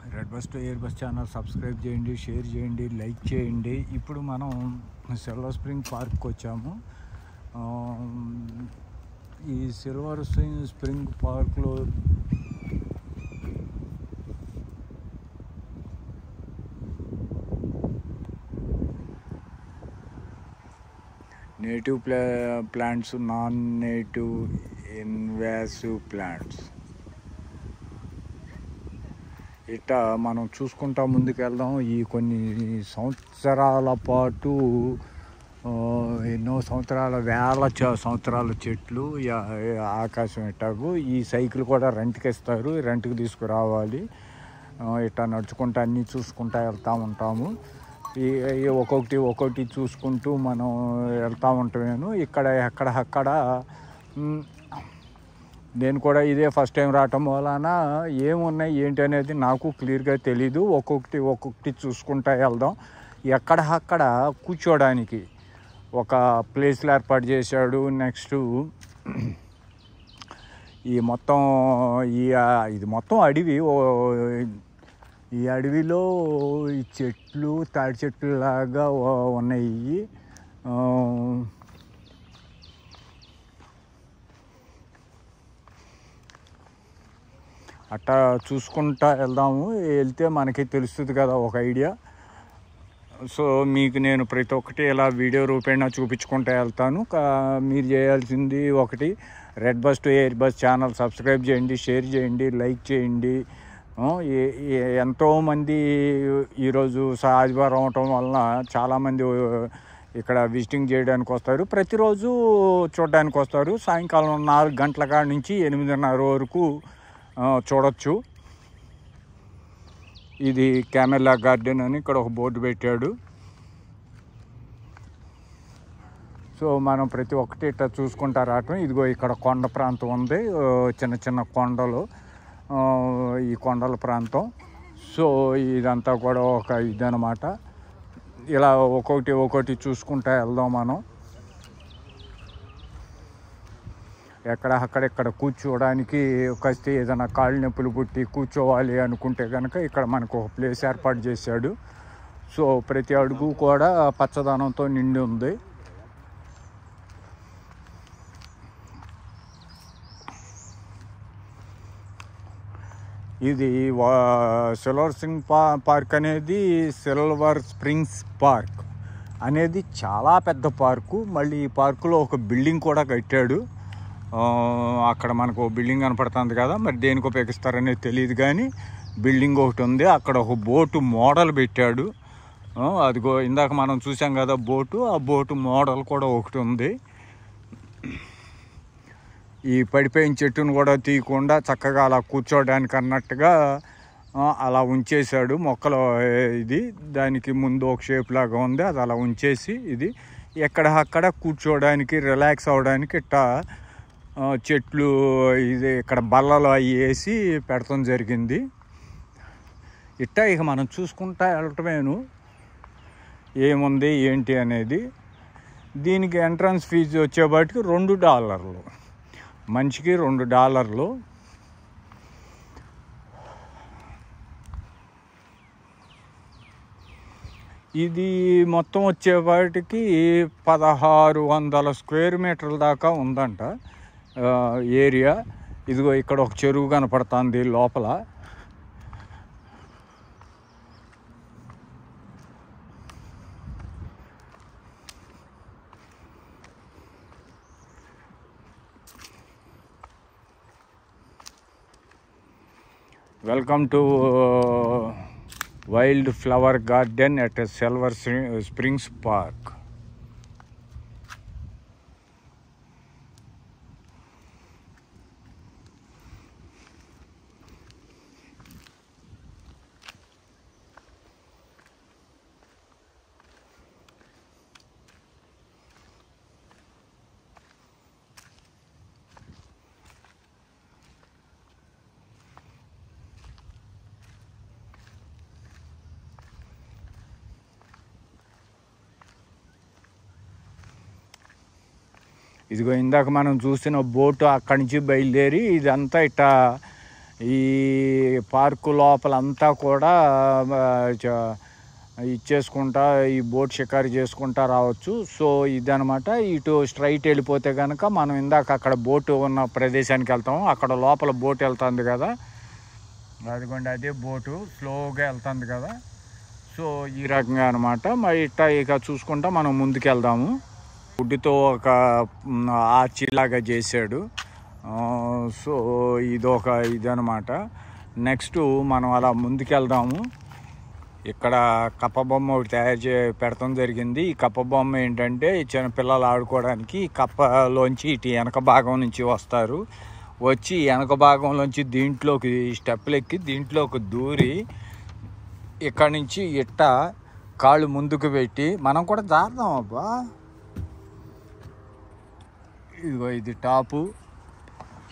Red bus to air bus channel subscribe చేయండి, share చేయండి, like చేయండి. ఇప్పుడు మనం సిల్వర్ స్ప్రింగ్ పార్క్కి వచ్చాము. ఈ సిల్వర్ స్ప్రింగ్ పార్క్లో native plants, non native, invasive plants ఇట్లా మనం చూసుకుంటా ముందుకెళ్దాం. ఈ కొన్ని సంవత్సరాల పాటు ఎన్నో సంవత్సరాల వేల సంవత్సరాల చెట్లు, ఆకాశం ఇట్టాగు. ఈ సైకిల్ కూడా రెంట్కి ఇస్తారు, రెంట్కి తీసుకురావాలి. ఇట్లా నడుచుకుంటూ అన్నీ చూసుకుంటూ వెళ్తూ ఉంటాము. ఒక్కొక్కటి చూసుకుంటూ మనం వెళ్తూ ఉంటాను. అక్కడ నేను కూడా ఇదే ఫస్ట్ టైం రావటం వలన ఏమున్నాయి ఏంటి అనేది నాకు క్లియర్గా తెలీదు. ఒక్కొక్కటి చూసుకుంటూ వెళ్దాం. అక్కడ కూర్చోడానికి ఒక ప్లేస్లు ఏర్పాటు చేశాడు. నెక్స్ట్ ఇది మొత్తం అడవి. ఈ అడవిలో ఈ చెట్లు తాడి చెట్లు లాగా ఉన్నాయి. అట్టా చూసుకుంటా వెళ్తే మనకి తెలుస్తుంది కదా ఒక ఐడియా. సో మీకు నేను ప్రతి ఒక్కటి ఇలా వీడియో రూపేణా చూపించుకుంటూ వెళ్తాను. మీరు చేయాల్సింది ఒకటి, red bus to air bus channel subscribe చేయండి, షేర్ చేయండి, లైక్ చేయండి. ఎంతోమంది ఈరోజు ఆదివారం అవటం వలన చాలామంది ఇక్కడ విజిటింగ్ చేయడానికి వస్తారు. ప్రతిరోజు చూడడానికి వస్తారు. సాయంకాలం 4 గంటల కాడ నుంచి 8:30 వరకు చూడొచ్చు. ఇది కెమెల్లా గార్డెన్ అని ఇక్కడ ఒక బోర్డు పెట్టాడు. సో మనం ప్రతి ఒక్కటి ఇట్లా చూసుకుంటా రావటం. ఇదిగో ఇక్కడ కొండ ప్రాంతం ఉంది, చిన్న చిన్న కొండలు, ఈ కొండల ప్రాంతం. సో ఇదంతా కూడా ఒక ఇదనమాట. ఇలా ఒక్కొక్కటి చూసుకుంటా వెళ్దాం మనం. అక్కడ కూర్చోవడానికి కాస్త ఏదైనా కాళ్ళు నొప్పులు పుట్టి కూర్చోవాలి అనుకుంటే కనుక ఇక్కడ మనకు ఒక ప్లేస్ ఏర్పాటు చేశాడు. సో ప్రతి అడుగు కూడా పచ్చదనంతో నిండి ఉంది. ఇది సిల్వర్ స్ప్రింగ్ పార్క్ అనేది, సిల్వర్ స్ప్రింగ్స్ పార్క్ అనేది చాలా పెద్ద పార్కు. మళ్ళీ ఈ పార్కులో ఒక బిల్డింగ్ కూడా కట్టాడు. అక్కడ మనకు బిల్డింగ్ కనపడుతుంది కదా, మరి దేనికి ఉపయోగిస్తారనేది తెలియదు కానీ బిల్డింగ్ ఒకటి ఉంది. అక్కడ ఒక బోటు మోడల్ పెట్టాడు. అదిగో ఇందాక మనం చూసాం కదా బోటు, ఆ బోటు మోడల్ కూడా ఒకటి ఉంది. ఈ పడిపోయిన చెట్టును కూడా తీయకుండా చక్కగా అలా కూర్చోడానికి అన్నట్టుగా అలా ఉంచేశాడు. మొక్కలు ఇది దానికి ముందు ఒక షేప్ లాగా ఉంది, అది అలా ఉంచేసి ఇది అక్కడ కూర్చోడానికి, రిలాక్స్ అవ్వడానికి ఇట్టా చెట్లు ఇది ఇక్కడ బల్లలు అవి వేసి పెడతాం జరిగింది. ఇక మనం చూసుకుంటా వెళ్ళటమేను ఏముంది ఏంటి అనేది. దీనికి ఎంట్రన్స్ ఫీజు వచ్చేపాటికి $2, మనిషికి $2. ఇది మొత్తం వచ్చేపాటికి 1600 స్క్వేర్ మీటర్ల దాకా ఉందంట ఏరియా. ఇదిగో ఇక్కడ ఒక చెరువు కనపడుతుంది లోపల. Welcome to wild flower garden at silver springs park. ఇదిగో ఇందాక మనం చూసిన బోటు అక్కడి నుంచి బయలుదేరి ఇదంతా ఇట్లా ఈ పార్కు లోపలంతా కూడా ఇచ్చేసుకుంటా ఈ బోట్ షికారు చేసుకుంటా రావచ్చు. సో ఇదనమాట. ఇటు స్ట్రైట్ వెళ్ళిపోతే కనుక మనం ఇందాక అక్కడ బోటు ఉన్న ప్రదేశానికి వెళ్తాము. అక్కడ లోపల బోట్ వెళ్తుంది కదా, అదిగోండి అదే బోటు స్లోగా వెళ్తుంది కదా. సో ఈ రకంగా అనమాట. మరి ఇక చూసుకుంటా మనం ముందుకు వెళ్దాము. వుడ్తో ఒక ఆర్చిలాగా చేశాడు. సో ఇదనమాట. నెక్స్ట్ మనం అలా ముందుకు వెళ్దాము. ఇక్కడ కప్ప బొమ్మ ఒకటి తయారు పెడతాం జరిగింది. ఈ కప్ప బొమ్మ ఏంటంటే చిన్నపిల్లలు ఆడుకోవడానికి కప్పలోంచి ఇటు వెనక భాగం నుంచి వస్తారు. వచ్చి వెనక భాగంలోంచి దీంట్లోకి స్టెప్పులు ఎక్కి దీంట్లోకి దూరి ఇక్కడి నుంచి ఇట్ట కాళ్ళు ముందుకు పెట్టి మనం కూడా జారుదాం. అబ్బా ఇదిగో ఇది టాపు.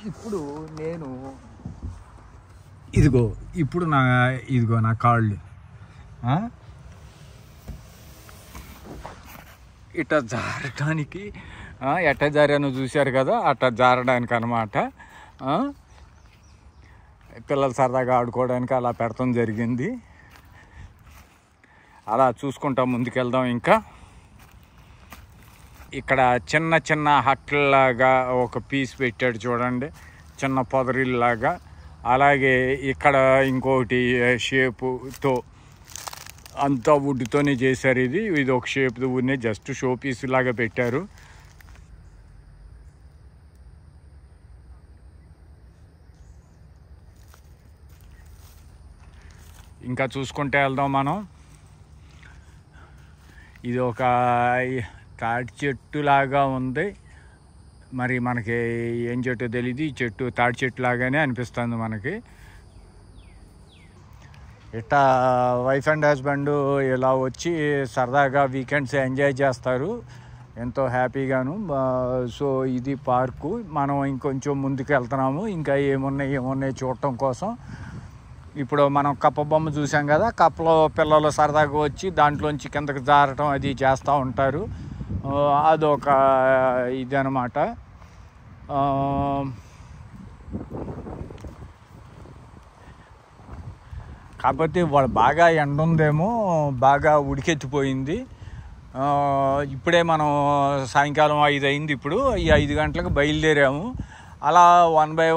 ఇప్పుడు నేను ఇప్పుడు నా కాళ్ళు ఇట్లా జారడానికి ఎట్ట జారానో చూశారు కదా, అట్లా జారడానికి అనమాట. పిల్లలు సరదాగా ఆడుకోవడానికి అలా పెడతాం జరిగింది. అలా చూసుకుంటా ముందుకెళ్దాం. ఇంకా ఇక్కడ చిన్న చిన్న హట్లలాగా ఒక పీస్ పెట్టాడు చూడండి, చిన్న పొదరిల్లాగా. అలాగే ఇక్కడ ఇంకోటి షేపుతో అంతా వుడ్తోనే చేశారు. ఇది ఒక షేప్ వుడ్నే జస్ట్ షో పీస్ లాగా పెట్టారు. ఇంకా చూసుకుంటే వెళ్దాం మనం. ఇది ఒక తాటి చెట్టు లాగా ఉంది. మరి మనకి ఏం చెట్టు తెలియదు. ఈ చెట్టు తాటి చెట్టు లాగానే అనిపిస్తుంది మనకి. ఇట్లా వైఫ్ అండ్ హస్బెండ్ ఇలా వచ్చి సరదాగా వీకెండ్స్ ఎంజాయ్ చేస్తారు ఎంతో హ్యాపీగాను. సో ఇది పార్కు. మనం ఇంకొంచెం ముందుకు వెళ్తున్నాము. ఇంకా ఏమున్నాయి చూడటం కోసం. ఇప్పుడు మనం కప్ప బొమ్మ చూసాం కదా, కప్పలో పిల్లలు సరదాగా వచ్చి దాంట్లోంచి కిందకి జారటం అది చేస్తూ ఉంటారు. అదొక ఇది అనమాట. కాకపోతే వాళ్ళు బాగా ఎండ ఉందేమో, బాగా ఉడికెత్తిపోయింది. ఇప్పుడే మనం సాయంకాలం 5 అయింది. ఇప్పుడు ఈ 5 గంటలకు బయలుదేరాము. అలా వన్ బై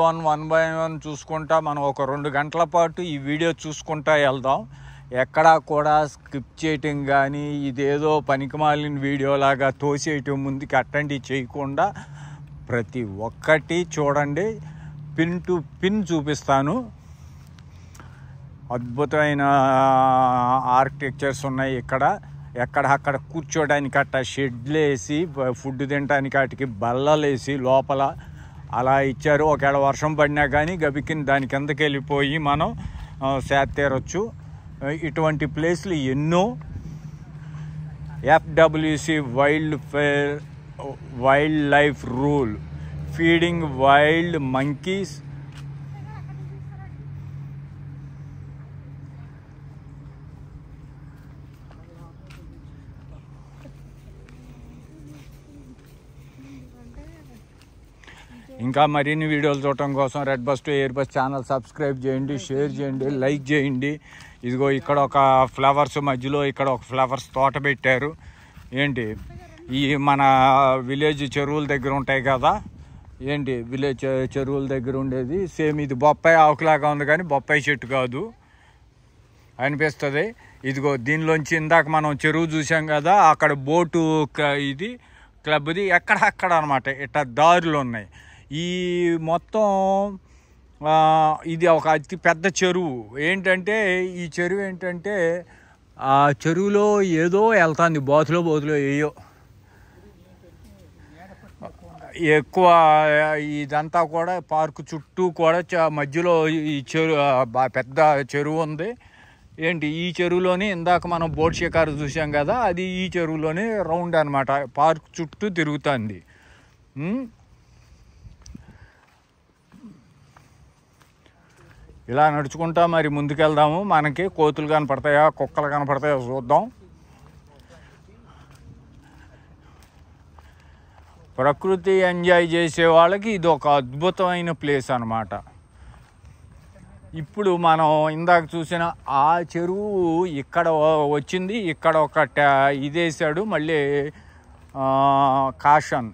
వన్ చూసుకుంటా మనం ఒక 2 గంటల పాటు ఈ వీడియో చూసుకుంటా వెళ్దాం. ఎక్కడా కూడా స్కిప్ చేయటం కానీ ఇదేదో పనికిమాలిన వీడియోలాగా తోసేయటం ముందుకి అట్లాంటివి చేయకుండా ప్రతి ఒక్కటి చూడండి. పిన్ టు పిన్ చూపిస్తాను. అద్భుతమైన ఆర్కిటెక్చర్స్ ఉన్నాయి ఇక్కడ. అక్కడ కూర్చోడానికి అట్ట షెడ్లు వేసి ఫుడ్ తినడానికి వాటికి బల్లలు వేసి లోపల అలా ఇచ్చారు. ఒకవేళ వర్షం పడినా కానీ గబికిని దాని కిందకి వెళ్ళిపోయి మనం సేద తీరొచ్చు. ఇటువంటి ప్లేస్లు ఎన్నో. FWC wild life rule feeding wild monkeys. ఇంకా మరిన్ని వీడియోలు చూడటం కోసం red bus to air bus channel subscribe చేయండి, షేర్ చేయండి, లైక్ చేయండి. ఇదిగో ఇక్కడ ఒక ఫ్లవర్స్ మధ్యలో ఇక్కడ ఒక ఫ్లవర్స్ తోట పెట్టారు. ఏంటి ఈ మన విలేజ్ చెరువుల దగ్గర ఉంటాయి కదా, ఏంటి విలేజ్ చెరువుల దగ్గర ఉండేది సేమ్ ఇది బొప్పాయి ఆకులాగా ఉంది కానీ బొప్పాయి చెట్టు కాదు అనిపిస్తుంది. ఇదిగో దీనిలోంచి ఇందాక మనం చెరువు చూసాం కదా, అక్కడ బోటు ఇది క్లబ్ది ఎక్కడక్కడ అనమాట. ఇట్లా దారులు ఉన్నాయి. ఈ మొత్తం ఇది ఒక అతి పెద్ద చెరువు. ఏంటంటే ఈ చెరువు ఏంటంటే ఆ చెరువులో ఏదో వెళ్తుంది, బోతులో ఏయో ఎక్కువ. ఇదంతా కూడా పార్కు చుట్టూ కూడా మధ్యలో ఈ పెద్ద చెరువు ఉంది. ఏంటి ఈ చెరువులోనే ఇందాక మనం బోట్ షికారు చూసాం కదా, అది ఈ చెరువులోనే రౌండ్ అనమాట. పార్క్ చుట్టూ తిరుగుతుంది. ఇలా నడుచుకుంటా మరి ముందుకెళ్దాము. మనకి కోతులు కనపడతాయా, కుక్కలు కనపడతాయో చూద్దాం. ప్రకృతి ఎంజాయ్ చేసే వాళ్ళకి ఇది ఒక అద్భుతమైన ప్లేస్ అన్నమాట. ఇప్పుడు మనం ఇందాక చూసిన ఆ చెరువు ఇక్కడ వచ్చింది. ఇక్కడ ఒక ఇదేసాడు మళ్ళీ కాషన్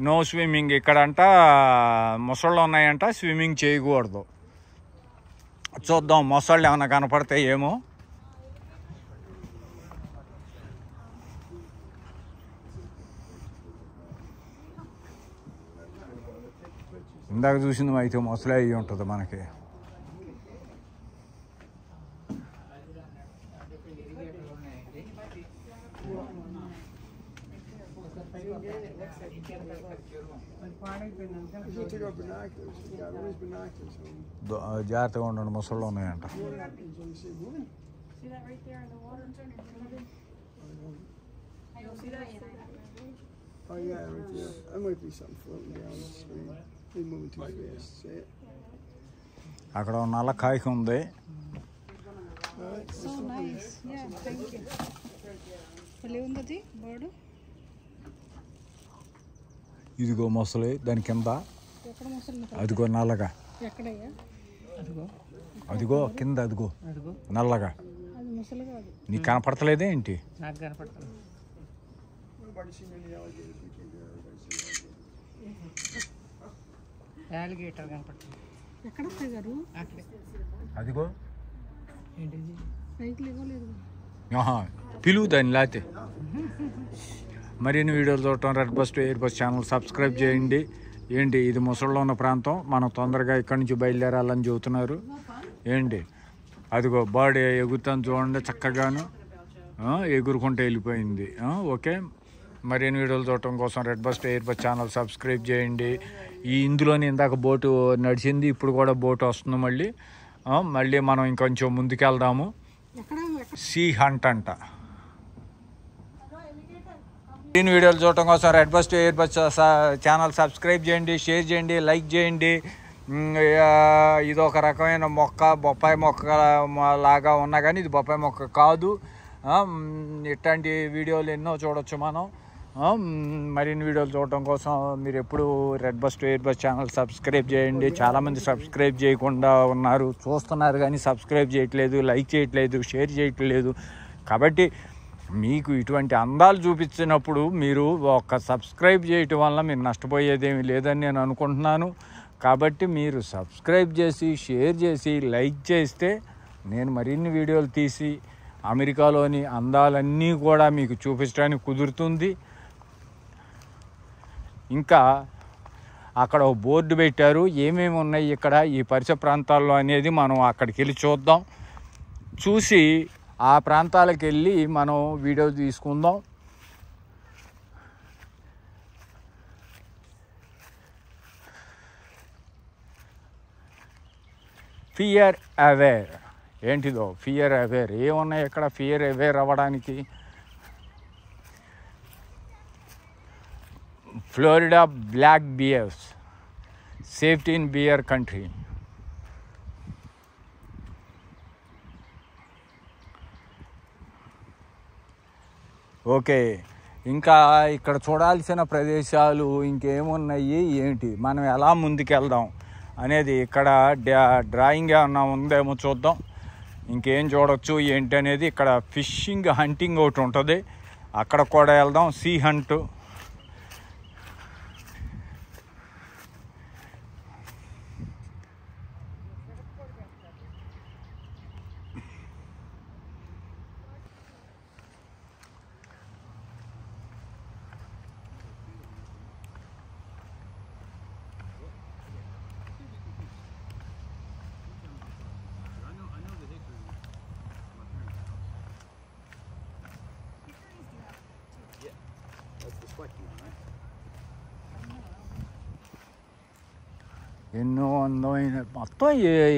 నో స్విమ్మింగ్ ఇక్కడంట. మొసళ్ళు ఉన్నాయంట, స్విమ్మింగ్ చేయకూడదు. చూద్దాం మొసళ్ళు ఏమైనా కనపడతాయి ఏమో. ఇందాక చూసింది అయితే మొసలే అయ్యి ఉంటుంది మనకి. జాగ్రత్తగా ఉండండి, మొసళ్ళు ఉన్నాయంట. Oh yeah, right there. That might be something floating down the stream. They're moving too fast. See it? అక్కడ నల్ల కాయక ఉంది. So nice. Yeah, thank you. భలే ఉంది బర్డ్. ఇదిగో మొసలి దాని కింద. ఎక్కడ మొసలి? అదిగో నల్లగా. ఎక్కడయ్యా? అదిగో కింద, అదిగో నల్లగా. అది మొసలి కాదు. నీకు కనపడతలేదే ఏంటి? నాకు కనపడుతుంది. యాలిగేటర్ కనపడుతుంది. ఎక్కడ గారు? అదిగో ఏంటిది? పైకి లేవలేదు. పిలువు దాన్ని లేతే. మరిన్ని వీడియోలు చూడటం red bus to air bus channel subscribe చేయండి. ఏంటి ఇది ముసలిలో ఉన్న ప్రాంతం, మనం తొందరగా ఇక్కడి నుంచి బయలుదేరాలని చెబుతున్నారు. ఏంటి అదిగో బర్డ్ ఎగురుతాను చూడండి, చక్కగాను ఎగురుకుంటూ వెళ్ళిపోయింది. ఓకే, మరిన్ని వీడియోలు చూడటం కోసం red bus to air bus channel subscribe చేయండి. ఇందులోనే ఇందాక బోటు నడిచింది, ఇప్పుడు కూడా బోటు వస్తుంది. మళ్ళీ మనం ఇంకొంచెం ముందుకెళ్దాము. సీ హంట్ అంట. దీని వీడియోలు చూడటం కోసం red bus to air bus channel subscribe చేయండి, షేర్ చేయండి, లైక్ చేయండి. ఇది ఒక రకమైన మొక్క, బొప్పాయి మొక్క లాగా ఉన్నా కానీ ఇది బొప్పాయి మొక్క కాదు. ఇట్లాంటి వీడియోలు ఎన్నో చూడొచ్చు మనం. మరిన్ని వీడియోలు చూడటం కోసం మీరు ఎప్పుడు red bus to air bus channel subscribe చేయండి. చాలామంది సబ్స్క్రైబ్ చేయకుండా ఉన్నారు, చూస్తున్నారు కానీ సబ్స్క్రైబ్ చేయట్లేదు, లైక్ చేయట్లేదు, షేర్ చేయట్లేదు. కాబట్టి మీకు ఇటువంటి అందాలు చూపించినప్పుడు మీరు ఒక సబ్స్క్రైబ్ చేయటం వల్ల మీరు నష్టపోయేదేమీ లేదని నేను అనుకుంటున్నాను. కాబట్టి మీరు సబ్స్క్రైబ్ చేసి, షేర్ చేసి, లైక్ చేస్తే నేను మరిన్ని వీడియోలు తీసి అమెరికాలోని అందాలన్నీ కూడా మీకు చూపించడానికి కుదురుతుంది. ఇంకా అక్కడ ఒక బోర్డు పెట్టారు, ఏమేమి ఉన్నాయి ఇక్కడ ఈ పరిసర ప్రాంతాల్లో అనేది మనం అక్కడికి వెళ్ళి చూద్దాం. చూసి ఆ ప్రాంతాలకు వెళ్ళి మనం వీడియో తీసుకుందాం. ఫియర్ అవేర్ ఏంటిదో? ఫియర్ అవేర్ ఏమున్నాయి ఇక్కడ? ఫియర్ అవేర్ అవ్వడానికి Florida black bears safety in bear country. Okay, ఇంకా ఇక్కడ చూడాల్సిన ప్రదేశాలు ఇంకేమున్నాయి, ఏంటి, మనం ఎలా ముందుకెళ్దాం అనేది ఇక్కడ డ్రాయింగ్ ఏమన్నా ఉందేమో చూద్దాం. ఇంకేం చూడొచ్చు ఏంటి అనేది. ఇక్కడ ఫిషింగ్, హంటింగ్ ఒకటి ఉంటుంది, అక్కడ కూడా వెళ్దాం. Sea hunt. ఎన్నో అందమైన మొత్తం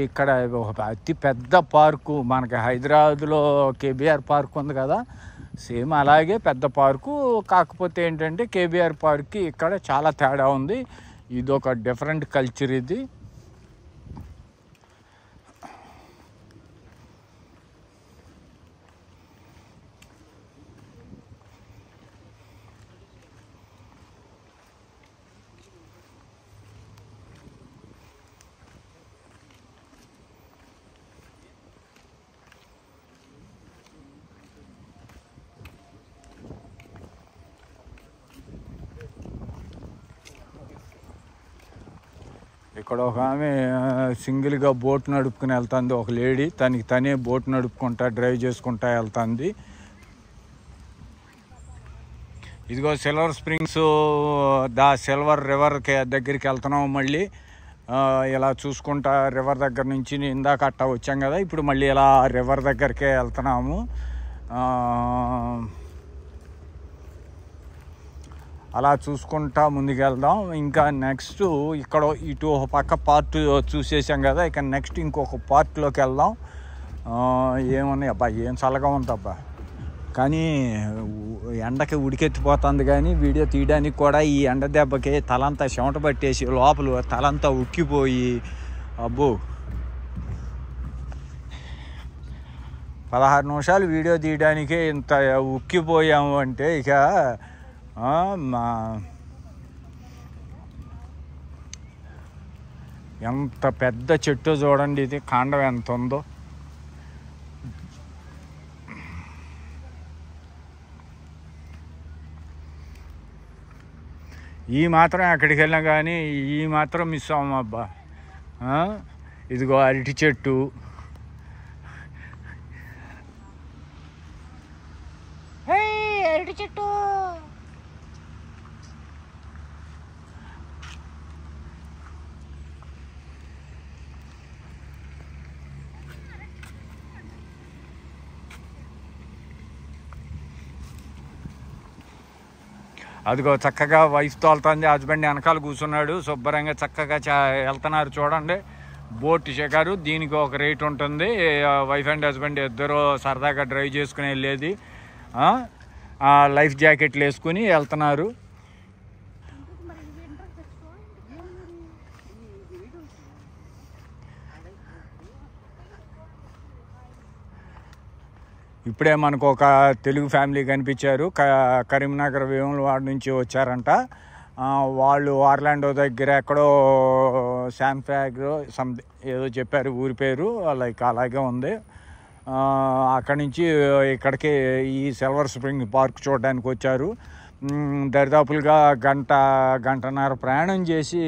ఇక్కడ ఒక అతి పెద్ద పార్కు. మనకి హైదరాబాద్లో కేబీఆర్ పార్క్ ఉంది కదా, సేమ్ అలాగే పెద్ద పార్కు. కాకపోతే ఏంటంటే కేబీఆర్ పార్క్కి ఇక్కడ చాలా తేడా ఉంది. ఇది ఒక డిఫరెంట్ కల్చర్ ఇది. ఇక్కడ ఒక ఆమె సింగిల్గా బోట్ నడుపుకుని వెళ్తుంది, ఒక లేడీ తనకి తనే బోట్ నడుపుకుంటా డ్రైవ్ చేసుకుంటా వెళ్తుంది. ఇదిగో సిల్వర్ స్ప్రింగ్స్ సిల్వర్ రివర్ దగ్గరికి వెళ్తున్నాము. మళ్ళీ ఇలా చూసుకుంటా రివర్ దగ్గర నుంచి ఇందాక అట్టా వచ్చాం కదా, ఇప్పుడు మళ్ళీ ఇలా రివర్ దగ్గరికే వెళ్తున్నాము. అలా చూసుకుంటా ముందుకెళ్దాం. ఇంకా నెక్స్ట్ ఇక్కడ ఇటు ఒక పక్క పార్ట్ చూసేసాం కదా, ఇక నెక్స్ట్ ఇంకొక పార్ట్లోకి వెళ్దాం. ఏమున్నాయి అబ్బా, ఏం చల్లగా ఉందబ్బా, కానీ ఎండకి ఉడికెత్తిపోతుంది. కానీ వీడియో తీయడానికి కూడా ఈ ఎండ దెబ్బకి తలంతా చెమట పట్టేసి లోపల తలంతా ఉక్కిపోయి అబ్బో 16 నిమిషాలు వీడియో తీయడానికే ఇంత ఉక్కిపోయాము అంటే ఇక ఎంత పెద్ద చెట్టు చూడండి, ఇది కాండం ఎంత ఉందో. ఈ మాత్రం ఎక్కడికి వెళ్ళినా కానీ ఈ మాత్రం మిస్ అవ్వము అబ్బా. ఇదిగో అరటి చెట్టు, అరటి చెట్టు. అదిగో చక్కగా వైఫ్ తోలుతుంది, హస్బెండ్ వెనకాల కూర్చున్నాడు, శుభ్రంగా చక్కగా వెళ్తున్నారు. చూడండి బోట్ షికారు, దీనికి ఒక రేట్ ఉంటుంది. వైఫ్ అండ్ హస్బెండ్ ఇద్దరు సరదాగా డ్రైవ్ చేసుకుని వెళ్ళేది. లైఫ్ జాకెట్లు వేసుకుని వెళ్తున్నారు. ఇప్పుడే మనకు ఒక తెలుగు ఫ్యామిలీ కనిపించారు, కరీంనగర్ వేములవాడ నుంచి వచ్చారంట. వాళ్ళు ఆర్లాండో దగ్గర ఎక్కడో శాన్ ఫ్రాగో ఏదో చెప్పారు ఊరి పేరు, లైక్ అలాగే ఉంది. అక్కడి నుంచి ఇక్కడికి ఈ సిల్వర్ స్ప్రింగ్ పార్క్ చూడడానికి వచ్చారు. దరిదాపులుగా గంటన్నర ప్రయాణం చేసి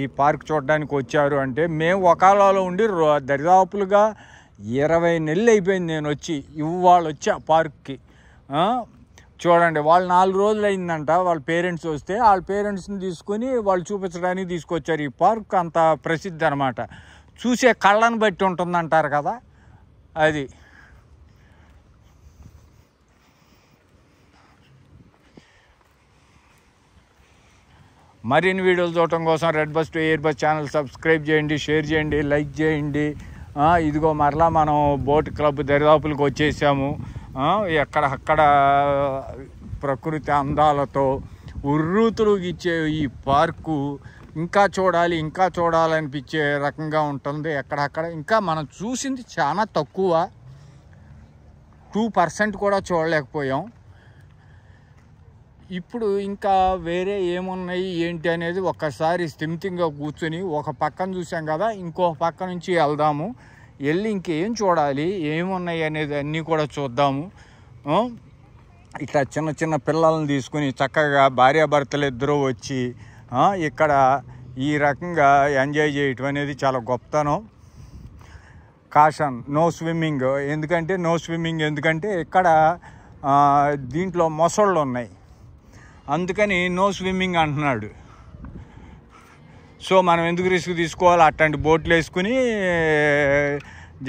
ఈ పార్క్ చూడడానికి వచ్చారు. అంటే మేము ఒకాలలో ఉండి దరిదాపులుగా 20 నెలలు అయిపోయింది నేను వచ్చి. ఇవాళ వచ్చా పార్క్కి. చూడండి, వాళ్ళు 4 రోజులు అయిందంట వాళ్ళ పేరెంట్స్ వస్తే, వాళ్ళ పేరెంట్స్ని తీసుకొని వాళ్ళు చూపించడానికి తీసుకొచ్చారు. ఈ పార్క్ అంత ప్రసిద్ధి అనమాట, చూసే కళ్ళని బట్టి ఉంటుందంటారు కదా అది. మరిన్ని వీడియోలు చూడటం కోసం red bus to air bus channel subscribe చేయండి, షేర్ చేయండి, లైక్ చేయండి. ఇదిగో మరలా మనం బోట్ క్లబ్ దరిదాపులకు వచ్చేసాము. ఎక్కడక్కడ ప్రకృతి అందాలతో ఉర్రూతులు ఇచ్చే ఈ పార్కు ఇంకా చూడాలనిపించే రకంగా ఉంటుంది. ఎక్కడక్కడ ఇంకా మనం చూసింది చాలా తక్కువ, 2% కూడా చూడలేకపోయాం. ఇప్పుడు ఇంకా వేరే ఏమున్నాయి ఏంటి అనేది ఒక్కసారి స్థిమితంగా కూర్చొని ఒక పక్కన చూసాం కదా, ఇంకో పక్క నుంచి వెళ్దాము. వెళ్ళి ఇంకేం చూడాలి, ఏమున్నాయి అనేది అన్నీ కూడా చూద్దాము. ఇట్లా చిన్న చిన్న పిల్లల్ని తీసుకుని చక్కగా భార్యాభర్తలు ఇద్దరూ వచ్చి ఇక్కడ ఈ రకంగా ఎంజాయ్ చేయటం అనేది చాలా గొప్పతనం. కాషన్ నో స్విమ్మింగ్ ఎందుకంటే ఇక్కడ దీంట్లో మొసళ్ళు ఉన్నాయి, అందుకని నో స్విమ్మింగ్ అంటున్నాడు. సో మనం ఎందుకు రిస్క్ తీసుకోవాలి, అట్లాంటి బోట్లు వేసుకుని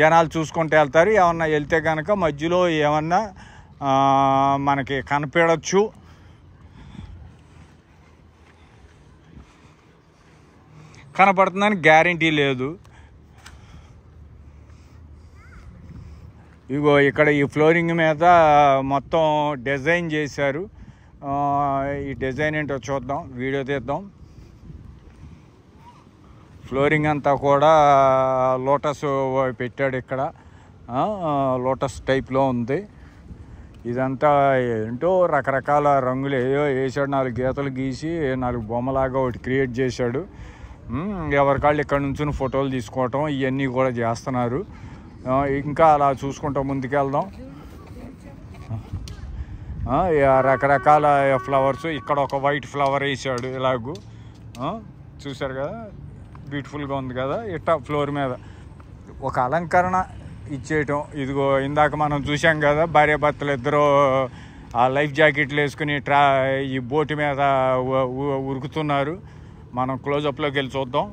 జనాలు చూసుకుంటూ వెళ్తారు. ఏమన్నా వెళ్తే కనుక మధ్యలో ఏమన్నా మనకి కనిపించచ్చు. కనపడుతుందని గ్యారంటీ లేదు. ఇగో ఇక్కడ ఈ ఫ్లోరింగ్ మీద మొత్తం డిజైన్ చేశారు. ఈ డిజైన్ ఏంటో చూద్దాం, వీడియో తీద్దాం. ఫ్లోరింగ్ అంతా కూడా లోటస్ పెట్టాడు ఇక్కడ, లోటస్ టైప్లో ఉంది. ఇదంతా ఏంటో రకరకాల రంగులు ఏదో వేసాడు, 4 గీతలు గీసి 4 బొమ్మలాగా ఒకటి క్రియేట్ చేశాడు. ఎవరికాళ్ళు ఇక్కడ నుంచి ఫోటోలు తీసుకోవటం ఇవన్నీ కూడా చేస్తున్నారు. ఇంకా అలా చూసుకుంటూ ముందుకెళ్దాం. రకరకాల ఫ్లవర్స్, ఇక్కడ ఒక వైట్ ఫ్లవర్ వేసాడు ఇలాగూ, చూసారు కదా. బ్యూటిఫుల్గా ఉంది కదా. ఇట్టా ఫ్లోర్ మీద ఒక అలంకరణ ఇచ్చేయటం. ఇదిగో ఇందాక మనం చూసాం కదా, భార్యాభర్తలు ఇద్దరు ఆ లైఫ్ జాకెట్లు వేసుకుని ఈ బోటు మీద ఉరుకుతున్నారు. మనం క్లోజప్లోకి వెళ్ళి చూద్దాం.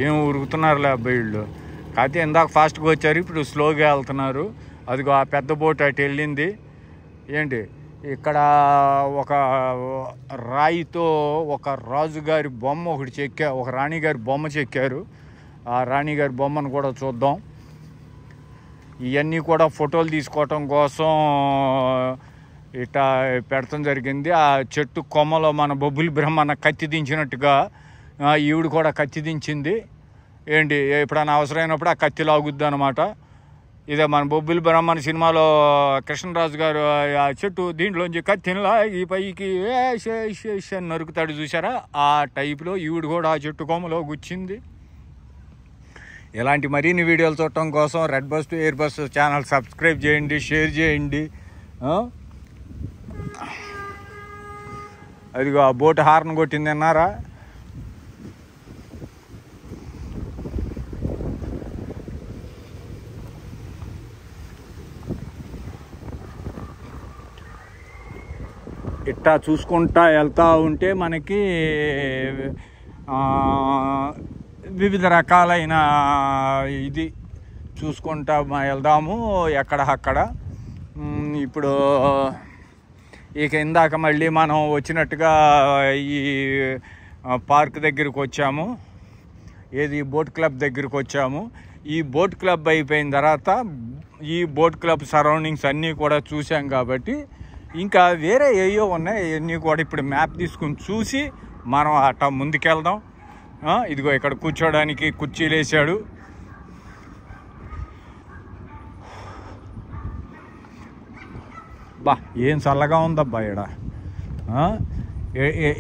ఏం ఉరుకుతున్నారులే అబ్బాయి వీళ్ళు. కాకపోతే ఇందాక ఫాస్ట్గా వచ్చారు, ఇప్పుడు స్లోగా వెళ్తున్నారు. అదిగో ఆ పెద్ద బోట్ అటు వెళ్ళింది. ఏంటి ఇక్కడ ఒక రాయితో ఒక రాజుగారి బొమ్మ ఒకటి చెక్కారు, ఒక రాణిగారి బొమ్మ చెక్కారు. ఆ రాణిగారి బొమ్మను కూడా చూద్దాం. ఇవన్నీ కూడా ఫోటోలు తీసుకోవటం కోసం ఇట్లా పెడతాం జరిగింది. ఆ చెట్టు కొమ్మలో మన బొబ్బులి బ్రహ్మన్న కత్తి దించినట్టుగా ఈవిడ కూడా కత్తి దించింది. ఏంటి ఎప్పుడైనా అవసరమైనప్పుడు ఆ కత్తి లాగుద్ది అనమాట. ఇదే మన బొబ్బిలి బ్రహ్మణ సినిమాలో కృష్ణరాజు గారు ఆ చెట్టు దీంట్లోంచి కత్తినిలా ఈ పైకి నరుకుతాడు చూసారా, ఆ టైప్లో ఈవిడ కూడా ఆ చెట్టు కొమ్మలో గుచ్చింది. ఇలాంటి మరిన్ని వీడియోలు చూడటం కోసం red bus to air bus channel subscribe చేయండి, షేర్ చేయండి. అదిగో ఆ బోట్ హార్న్ కొట్టింది అన్నారా. ఇట్టా చూసుకుంటా వెళ్తూ ఉంటే మనకి వివిధ రకాలైన ఇది చూసుకుంటా వెళ్దాము ఎక్కడ అక్కడ. ఇప్పుడు ఇక ఇందాక మళ్ళీ మనం వచ్చినట్టుగా ఈ పార్క్ దగ్గరికి వచ్చాము. ఏది బోట్ క్లబ్ దగ్గరికి వచ్చాము. ఈ బోట్ క్లబ్ అయిపోయిన తర్వాత ఈ బోట్ క్లబ్ సరౌండింగ్స్ అన్నీ కూడా చూసాం కాబట్టి ఇంకా వేరే ఏయో ఉన్నాయి. ఇవన్నీ కూడా ఇప్పుడు మ్యాప్ తీసుకుని చూసి మనం అట్లా ముందుకెళ్దాం. ఇదిగో ఇక్కడ కూర్చోడానికి కుర్చీలు వేసాడు. బా ఏం చల్లగా ఉందబ్బా ఇక్కడ.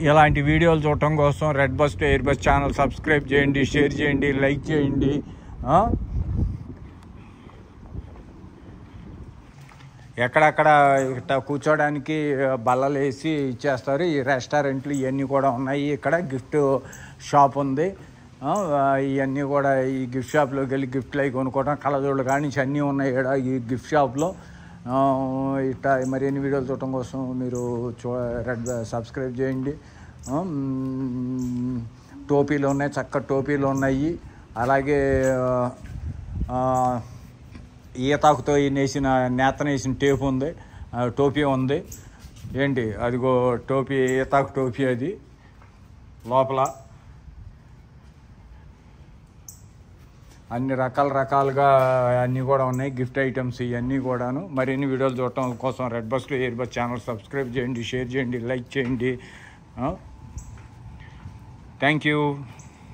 ఇలాంటి వీడియోలు చూడటం కోసం red bus to air bus channel subscribe చేయండి, షేర్ చేయండి, లైక్ చేయండి. ఎక్కడక్కడ ఇట్లా కూర్చోడానికి బల్లలు వేసి ఇచ్చేస్తారు. ఈ రెస్టారెంట్లు ఇవన్నీ కూడా ఉన్నాయి. ఇక్కడ గిఫ్ట్ షాప్ ఉంది. ఇవన్నీ కూడా ఈ గిఫ్ట్ షాప్లోకి వెళ్ళి గిఫ్ట్లు అవి కొనుక్కోవడం, కళ్ళజోళ్ళు కానీ అన్నీ ఉన్నాయి ఇక్కడ ఈ గిఫ్ట్ షాప్లో. ఇట్లా మరిన్ని వీడియోలు చూడటం కోసం మీరు రెడ్ సబ్స్క్రైబ్ చేయండి. టోపీలు ఉన్నాయి, చక్కటి టోపీలు ఉన్నాయి. అలాగే ఈతాకుతో నేతనేసిన టేపు ఉంది, టోపీ ఉంది. ఏంటి అదిగో టోపీ, ఈతాకు టోపీ. అది లోపల అన్ని రకాలుగా అన్నీ కూడా ఉన్నాయి గిఫ్ట్ ఐటమ్స్ ఇవన్నీ కూడాను. మరిన్ని వీడియోలు చూడటం కోసం red bus to air bus channel subscribe చేయండి, షేర్ చేయండి, లైక్ చేయండి. Thank you.